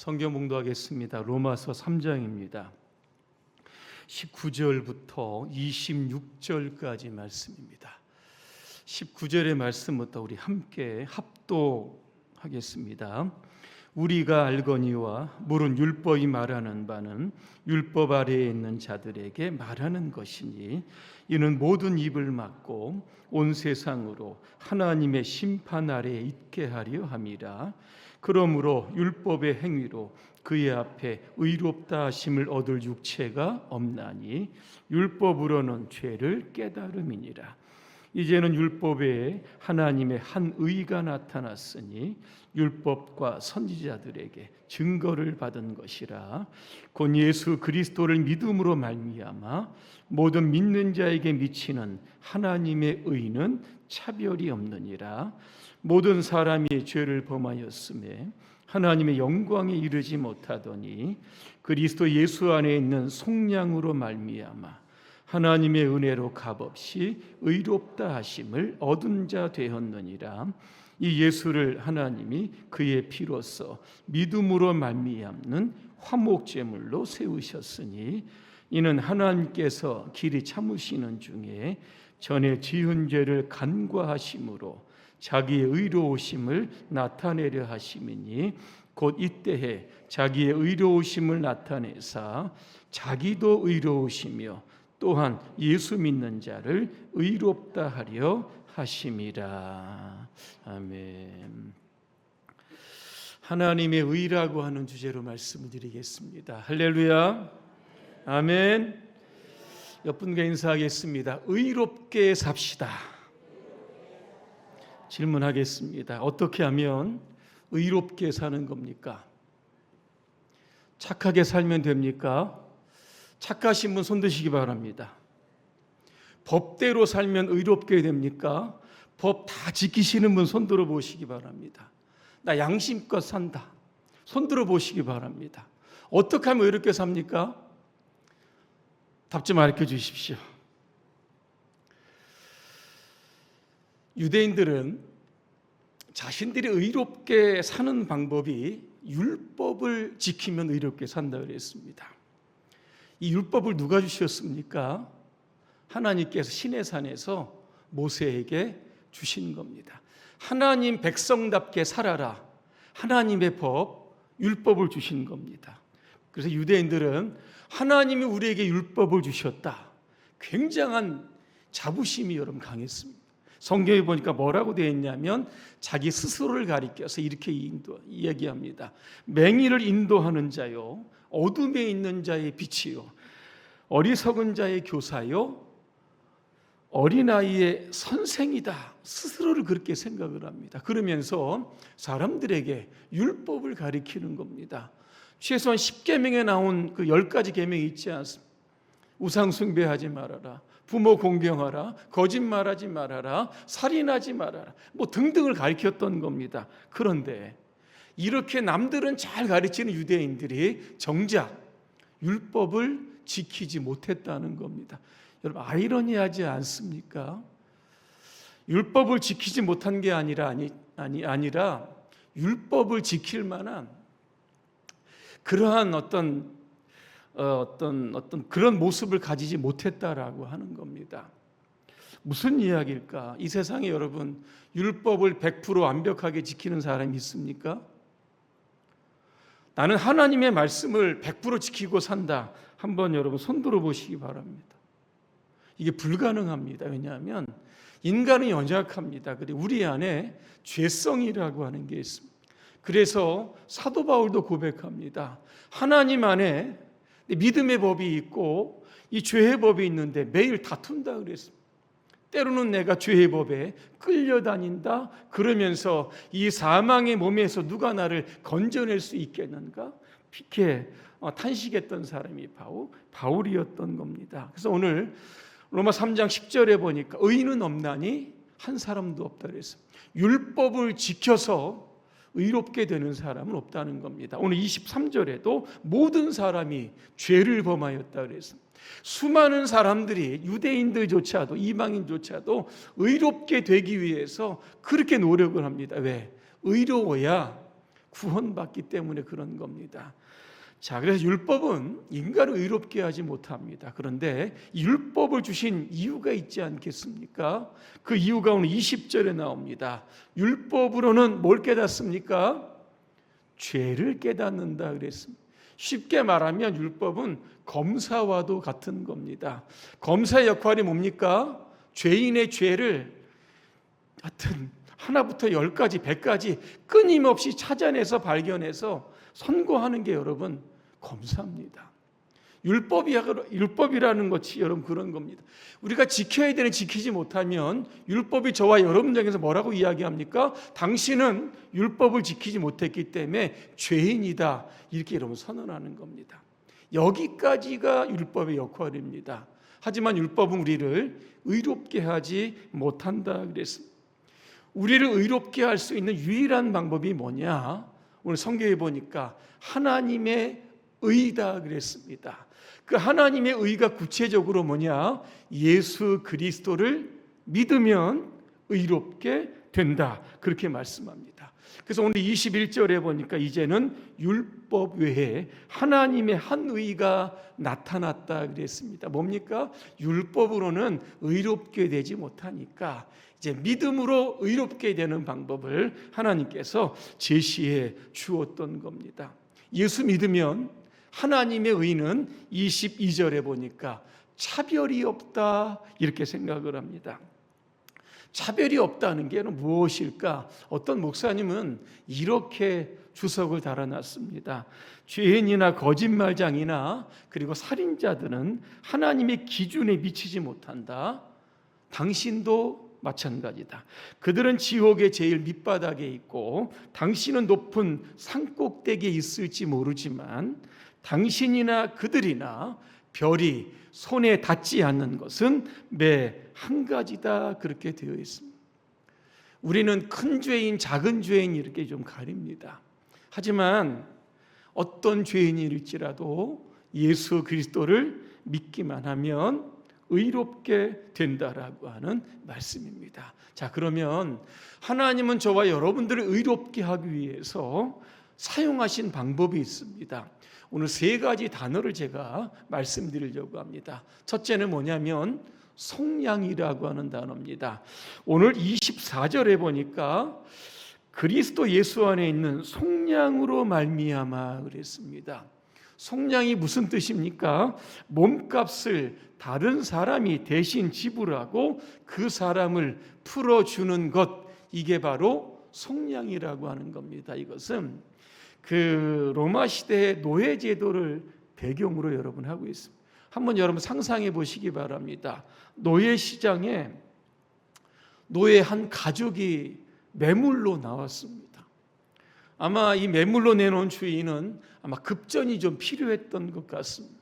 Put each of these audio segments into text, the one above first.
성경 봉독하겠습니다. 로마서 3장입니다. 19절부터 26절까지 말씀입니다. 19절의 말씀부터 우리 함께 합독하겠습니다. 우리가 알거니와 물은 율법이 말하는 바는 율법 아래에 있는 자들에게 말하는 것이니 이는 모든 입을 막고 온 세상으로 하나님의 심판 아래에 있게 하려 함이라. 그러므로 율법의 행위로 그의 앞에 의롭다 하심을 얻을 육체가 없나니 율법으로는 죄를 깨달음이니라. 이제는 율법에 하나님의 한 의가 나타났으니 율법과 선지자들에게 증거를 받은 것이라. 곧 예수 그리스도를 믿음으로 말미암아 모든 믿는 자에게 미치는 하나님의 의는 차별이 없느니라. 모든 사람이 죄를 범하였음에 하나님의 영광에 이르지 못하더니 그리스도 예수 안에 있는 속량으로 말미암아 하나님의 은혜로 값없이 의롭다 하심을 얻은 자 되었느니라. 이 예수를 하나님이 그의 피로써 믿음으로 말미암는 화목제물로 세우셨으니 이는 하나님께서 길이 참으시는 중에 전에 지은 죄를 간과하심으로 자기의 의로우심을 나타내려 하심이니 곧 이때에 자기의 의로우심을 나타내사 자기도 의로우시며 또한 예수 믿는 자를 의롭다 하려 하심이라. 아멘. 하나님의 의라고 하는 주제로 말씀을 드리겠습니다. 할렐루야. 아멘. 옆분과 인사하겠습니다. 의롭게 삽시다. 질문하겠습니다. 어떻게 하면 의롭게 사는 겁니까? 착하게 살면 됩니까? 착하신 분 손 드시기 바랍니다. 법대로 살면 의롭게 됩니까? 법 다 지키시는 분 손 들어 보시기 바랍니다. 나 양심껏 산다. 손 들어 보시기 바랍니다. 어떻게 하면 의롭게 삽니까? 답 좀 알려 주십시오. 유대인들은 자신들이 의롭게 사는 방법이 율법을 지키면 의롭게 산다 그랬습니다. 이 율법을 누가 주셨습니까? 하나님께서 시내산에서 모세에게 주신 겁니다. 하나님 백성답게 살아라. 하나님의 법, 율법을 주신 겁니다. 그래서 유대인들은 하나님이 우리에게 율법을 주셨다. 굉장한 자부심이 여러분 강했습니다. 성경에 보니까 뭐라고 되어 있냐면 자기 스스로를 가리켜서 이렇게 이야기합니다. 맹인을 인도하는 자요, 어둠에 있는 자의 빛이요, 어리석은 자의 교사요, 어린아이의 선생이다. 스스로를 그렇게 생각을 합니다. 그러면서 사람들에게 율법을 가리키는 겁니다. 최소한 10계명에 나온 그 10가지 계명이 있지 않습니까? 우상 숭배하지 말아라, 부모 공경하라, 거짓말하지 말아라, 살인하지 말아라, 뭐 등등을 가르쳤던 겁니다. 그런데 이렇게 남들은 잘 가르치는 유대인들이 정작 율법을 지키지 못했다는 겁니다. 여러분 아이러니하지 않습니까? 율법을 지키지 못한 게 아니라 율법을 지킬 만한 그러한 어떤 그런 모습을 가지지 못했다라고 하는 겁니다. 무슨 이야기일까? 이 세상에 여러분 율법을 100% 완벽하게 지키는 사람이 있습니까? 나는 하나님의 말씀을 100% 지키고 산다. 한번 여러분 손 들어 보시기 바랍니다. 이게 불가능합니다. 왜냐하면 인간은 연약합니다. 그리고 우리 안에 죄성이라고 하는 게 있습니다. 그래서 사도 바울도 고백합니다. 하나님 안에 믿음의 법이 있고 이 죄의 법이 있는데 매일 다툰다 그랬습니다. 때로는 내가 죄의 법에 끌려다닌다 그러면서 이 사망의 몸에서 누가 나를 건져낼 수 있겠는가? 피케 탄식했던 사람이 바울이었던 겁니다. 그래서 오늘 로마 3장 10절에 보니까 의인은 없나니 한 사람도 없다 그랬습니다. 율법을 지켜서 의롭게 되는 사람은 없다는 겁니다. 오늘 23절에도 모든 사람이 죄를 범하였다 그랬습니다. 수많은 사람들이 유대인들조차도 이방인조차도 의롭게 되기 위해서 그렇게 노력을 합니다. 왜? 의로워야 구원받기 때문에 그런 겁니다. 자, 그래서 율법은 인간을 의롭게 하지 못합니다. 그런데 율법을 주신 이유가 있지 않겠습니까? 그 이유가 오늘 20절에 나옵니다. 율법으로는 뭘 깨닫습니까? 죄를 깨닫는다 그랬습니다. 쉽게 말하면 율법은 검사와도 같은 겁니다. 검사의 역할이 뭡니까? 죄인의 죄를 하여튼 하나부터 10가지, 100가지 끊임없이 찾아내서 발견해서 선고하는 게 여러분 검사입니다. 율법이라는 것이 여러분 그런 겁니다. 우리가 지켜야 되는 지키지 못하면 율법이 저와 여러분에게서 뭐라고 이야기합니까? 당신은 율법을 지키지 못했기 때문에 죄인이다. 이렇게 여러분 선언하는 겁니다. 여기까지가 율법의 역할입니다. 하지만 율법은 우리를 의롭게 하지 못한다 그랬습니다. 우리를 의롭게 할 수 있는 유일한 방법이 뭐냐? 오늘 성경에 보니까 하나님의 의다 그랬습니다. 그 하나님의 의가 구체적으로 뭐냐? 예수 그리스도를 믿으면 의롭게 된다. 그렇게 말씀합니다. 그래서 오늘 21절에 보니까 이제는 율법 외에 하나님의 한 의가 나타났다 그랬습니다. 뭡니까? 율법으로는 의롭게 되지 못하니까 이제 믿음으로 의롭게 되는 방법을 하나님께서 제시해 주었던 겁니다. 예수 믿으면 하나님의 의는 22절에 보니까 차별이 없다 이렇게 생각을 합니다. 차별이 없다는 게 무엇일까? 어떤 목사님은 이렇게 주석을 달아놨습니다. 죄인이나 거짓말장이나 그리고 살인자들은 하나님의 기준에 미치지 못한다. 당신도 마찬가지다. 그들은 지옥의 제일 밑바닥에 있고 당신은 높은 산꼭대기에 있을지 모르지만 당신이나 그들이나 별이 손에 닿지 않는 것은 매 한 가지다 그렇게 되어 있습니다. 우리는 큰 죄인, 작은 죄인 이렇게 좀 가립니다. 하지만 어떤 죄인일지라도 예수 그리스도를 믿기만 하면 의롭게 된다라고 하는 말씀입니다. 자, 그러면 하나님은 저와 여러분들을 의롭게 하기 위해서 사용하신 방법이 있습니다. 오늘 3가지 단어를 제가 말씀드리려고 합니다. 첫째는 뭐냐면 속량이라고 하는 단어입니다. 오늘 24절에 보니까 그리스도 예수 안에 있는 속량으로 말미암아 그랬습니다. 속량이 무슨 뜻입니까? 몸값을 다른 사람이 대신 지불하고 그 사람을 풀어주는 것, 이게 바로 속량이라고 하는 겁니다. 이것은 그 로마 시대의 노예 제도를 배경으로 여러분 하고 있습니다. 한번 여러분 상상해 보시기 바랍니다. 노예 시장에 노예 한 가족이 매물로 나왔습니다. 아마 이 매물로 내놓은 주인은 아마 급전이 좀 필요했던 것 같습니다.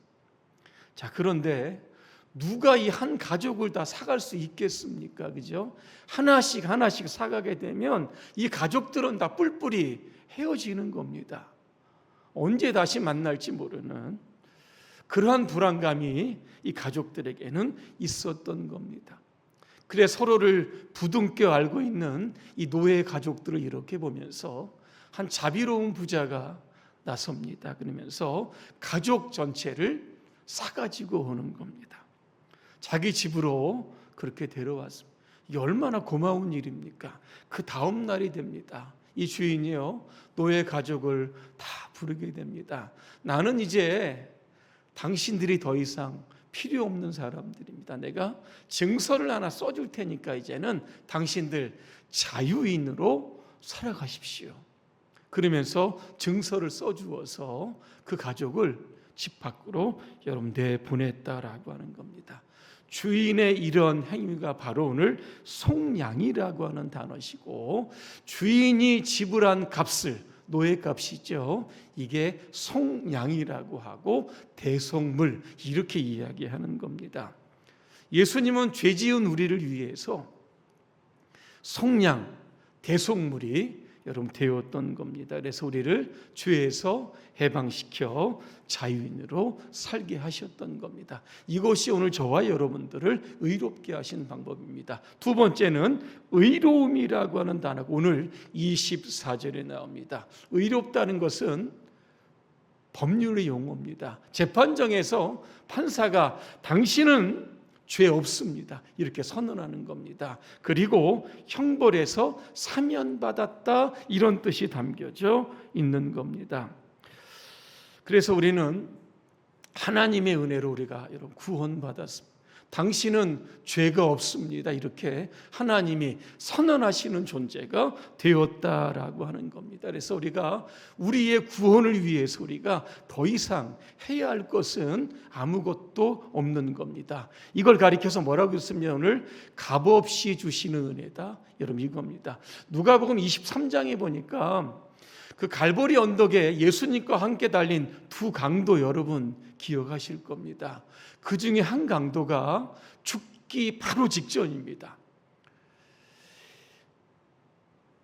자, 그런데 누가 이 한 가족을 다 사갈 수 있겠습니까? 그죠? 하나씩 사가게 되면 이 가족들은 다 뿔뿔이 헤어지는 겁니다. 언제 다시 만날지 모르는 그러한 불안감이 이 가족들에게는 있었던 겁니다. 그래 서로를 부둥켜 알고 있는 이 노예 가족들을 이렇게 보면서 한 자비로운 부자가 나섭니다. 그러면서 가족 전체를 싸가지고 오는 겁니다. 자기 집으로 그렇게 데려왔습니다. 이게 얼마나 고마운 일입니까? 그 다음 날이 됩니다. 이 주인이요, 노예 가족을 다 부르게 됩니다. 나는 이제 당신들이 더 이상 필요 없는 사람들입니다. 내가 증서를 하나 써줄 테니까 이제는 당신들 자유인으로 살아가십시오. 그러면서 증서를 써주어서 그 가족을 집 밖으로 여러분 내보냈다라고 하는 겁니다. 주인의 이런 행위가 바로 오늘 속량이라고 하는 단어시고, 주인이 지불한 값을, 노예값이죠, 이게 속량이라고 하고 대속물 이렇게 이야기하는 겁니다. 예수님은 죄 지은 우리를 위해서 속량, 대속물이 여러분 되었던 겁니다. 그래서 우리를 죄에서 해방시켜 자유인으로 살게 하셨던 겁니다. 이것이 오늘 저와 여러분들을 의롭게 하신 방법입니다. 두 번째는 의로움이라고 하는 단어가 오늘 24절에 나옵니다. 의롭다는 것은 법률의 용어입니다. 재판정에서 판사가 당신은 죄 없습니다 이렇게 선언하는 겁니다. 그리고 형벌에서 사면받았다 이런 뜻이 담겨져 있는 겁니다. 그래서 우리는 하나님의 은혜로 우리가 여러분 구원받았습니다. 당신은 죄가 없습니다 이렇게 하나님이 선언하시는 존재가 되었다라고 하는 겁니다. 그래서 우리가 우리의 구원을 위해서 우리가 더 이상 해야 할 것은 아무것도 없는 겁니다. 이걸 가리켜서 뭐라고 했으면 오늘 값없이 주시는 은혜다 여러분 이겁니다. 누가복음 23장에 보니까 그 갈보리 언덕에 예수님과 함께 달린 두 강도 여러분 기억하실 겁니다. 그 중에 한 강도가 죽기 바로 직전입니다.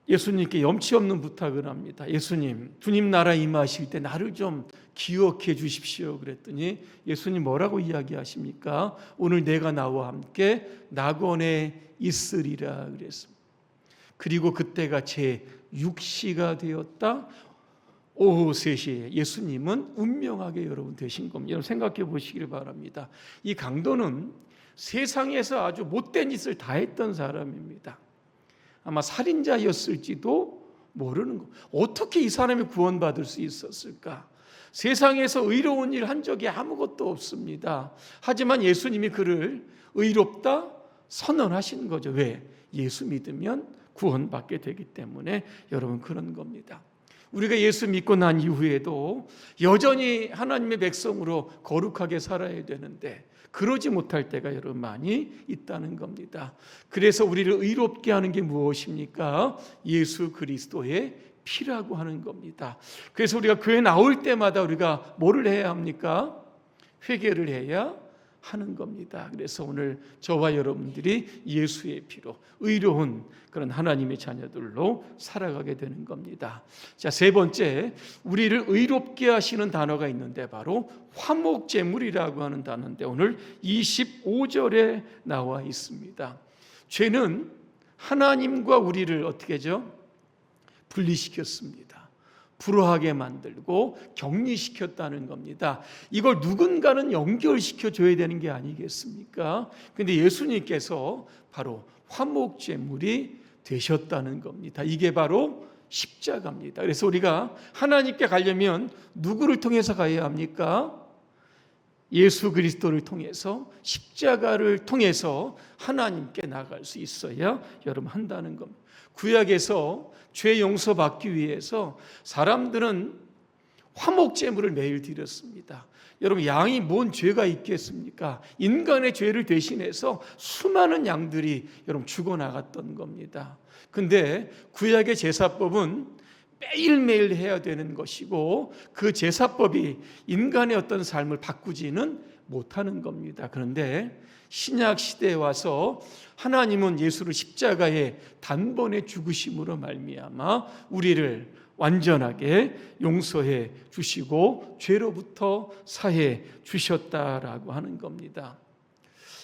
예수님께 염치 없는 부탁을 합니다. 예수님, 주님 나라 임하실 때 나를 좀 기억해 주십시오. 그랬더니 예수님 뭐라고 이야기하십니까? 오늘 내가 나와 함께 낙원에 있으리라 그랬습니다. 그리고 그때가 제 6시가 되었다. 오후 3시에 예수님은 운명하게 여러분 되신 겁니다. 여러분 생각해 보시길 바랍니다. 이 강도는 세상에서 아주 못된 짓을 다 했던 사람입니다. 아마 살인자였을지도 모르는 거. 어떻게 이 사람이 구원받을 수 있었을까? 세상에서 의로운 일 한 적이 아무것도 없습니다. 하지만 예수님이 그를 의롭다 선언하신 거죠. 왜? 예수 믿으면 구원받게 되기 때문에 여러분 그런 겁니다. 우리가 예수 믿고 난 이후에도 여전히 하나님의 백성으로 거룩하게 살아야 되는데 그러지 못할 때가 여러분 많이 있다는 겁니다. 그래서 우리를 의롭게 하는 게 무엇입니까? 예수 그리스도의 피라고 하는 겁니다. 그래서 우리가 교회 나올 때마다 우리가 뭐를 해야 합니까? 회개를 해야 하는 겁니다. 그래서 오늘 저와 여러분들이 예수의 피로 의로운 그런 하나님의 자녀들로 살아가게 되는 겁니다. 자, 세 번째, 우리를 의롭게 하시는 단어가 있는데 바로 화목제물이라고 하는 단어인데 오늘 25절에 나와 있습니다. 죄는 하나님과 우리를 어떻게 하죠? 분리시켰습니다. 불화하게 만들고 격리시켰다는 겁니다. 이걸 누군가는 연결시켜 줘야 되는 게 아니겠습니까? 근데 예수님께서 바로 화목제물이 되셨다는 겁니다. 이게 바로 십자가입니다. 그래서 우리가 하나님께 가려면 누구를 통해서 가야 합니까? 예수 그리스도를 통해서 십자가를 통해서 하나님께 나갈 수 있어야 여러분 한다는 겁니다. 구약에서 죄 용서받기 위해서 사람들은 화목제물을 매일 드렸습니다. 여러분 양이 뭔 죄가 있겠습니까? 인간의 죄를 대신해서 수많은 양들이 여러분 죽어나갔던 겁니다. 근데 구약의 제사법은 매일매일 해야 되는 것이고 그 제사법이 인간의 어떤 삶을 바꾸지는 못하는 겁니다. 그런데 신약 시대에 와서 하나님은 예수를 십자가에 단번에 죽으심으로 말미암아 우리를 완전하게 용서해 주시고 죄로부터 사해 주셨다라고 하는 겁니다.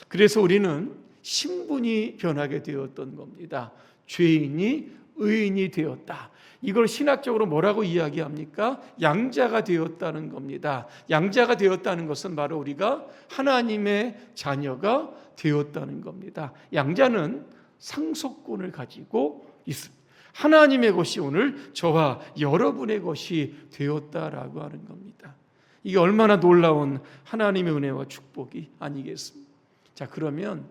그래서 우리는 신분이 변하게 되었던 겁니다. 죄인이 의인이 되었다. 이걸 신학적으로 뭐라고 이야기합니까? 양자가 되었다는 겁니다. 양자가 되었다는 것은 바로 우리가 하나님의 자녀가 되었다는 겁니다. 양자는 상속권을 가지고 있습니다. 하나님의 것이 오늘 저와 여러분의 것이 되었다라고 하는 겁니다. 이게 얼마나 놀라운 하나님의 은혜와 축복이 아니겠습니까? 자, 그러면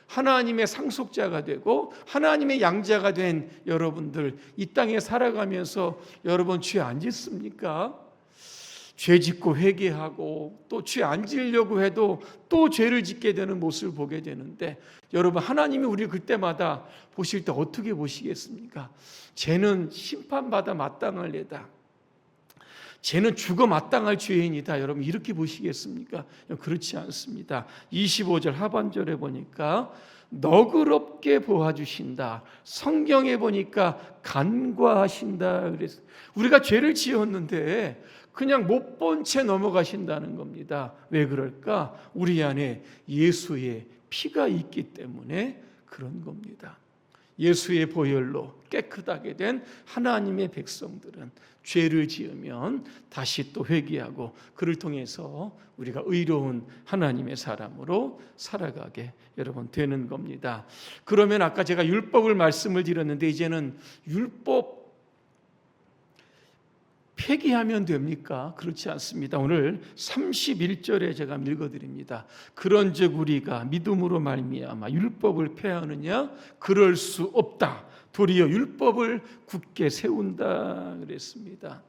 하나님의 상속자가 되고 하나님의 양자가 된 여러분들 이 땅에 살아가면서 여러분 죄 안 짓습니까? 죄 짓고 회개하고 또 죄 안 지으려고 해도 또 죄를 짓게 되는 모습을 보게 되는데 여러분 하나님이 우리 그때마다 보실 때 어떻게 보시겠습니까? 쟤는 심판받아 마땅할 애다. 쟤는 죽어 마땅할 죄인이다. 여러분 이렇게 보시겠습니까? 그렇지 않습니다. 25절 하반절에 보니까 너그럽게 높게 보아주신다. 성경에 보니까 간과하신다. 그래서 우리가 죄를 지었는데 그냥 못 본 채 넘어가신다는 겁니다. 왜 그럴까? 우리 안에 예수의 피가 있기 때문에 그런 겁니다. 예수의 보혈로 깨끗하게 된 하나님의 백성들은 죄를 지으면 다시 또 회개하고 그를 통해서 우리가 의로운 하나님의 사람으로 살아가게 여러분 되는 겁니다. 그러면 아까 제가 율법을 말씀을 드렸는데 이제는 율법 폐기하면 됩니까? 그렇지 않습니다. 오늘 31절에 제가 읽어드립니다. 그런즉 우리가 믿음으로 말미암아 율법을 폐하느냐? 그럴 수 없다. 도리어 율법을 굳게 세운다 그랬습니다.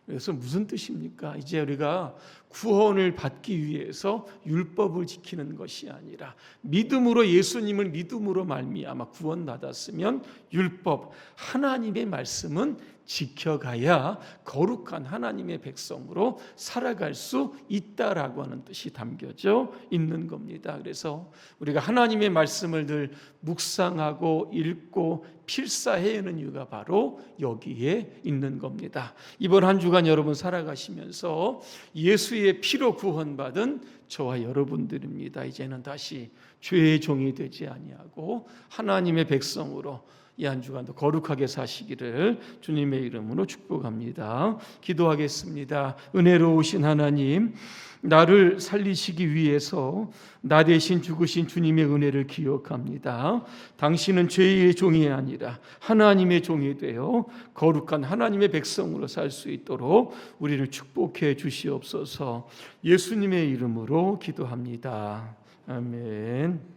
그래서 무슨 뜻입니까? 이제 우리가 구원을 받기 위해서 율법을 지키는 것이 아니라 믿음으로 예수님을 믿음으로 말미암아 구원받았으면 율법 하나님의 말씀은 지켜가야 거룩한 하나님의 백성으로 살아갈 수 있다라고 하는 뜻이 담겨져 있는 겁니다. 그래서 우리가 하나님의 말씀을 늘 묵상하고 읽고 필사해야 하는 이유가 바로 여기에 있는 겁니다. 이번 한 주간 여러분 살아가시면서 예수의 피로 구원받은 저와 여러분들입니다. 이제는 다시 죄의 종이 되지 아니하고 하나님의 백성으로 이 한 주간도 거룩하게 사시기를 주님의 이름으로 축복합니다. 기도하겠습니다. 은혜로우신 하나님, 나를 살리시기 위해서 나 대신 죽으신 주님의 은혜를 기억합니다. 당신은 죄의 종이 아니라 하나님의 종이 되어 거룩한 하나님의 백성으로 살 수 있도록 우리를 축복해 주시옵소서. 예수님의 이름으로 기도합니다. 아멘.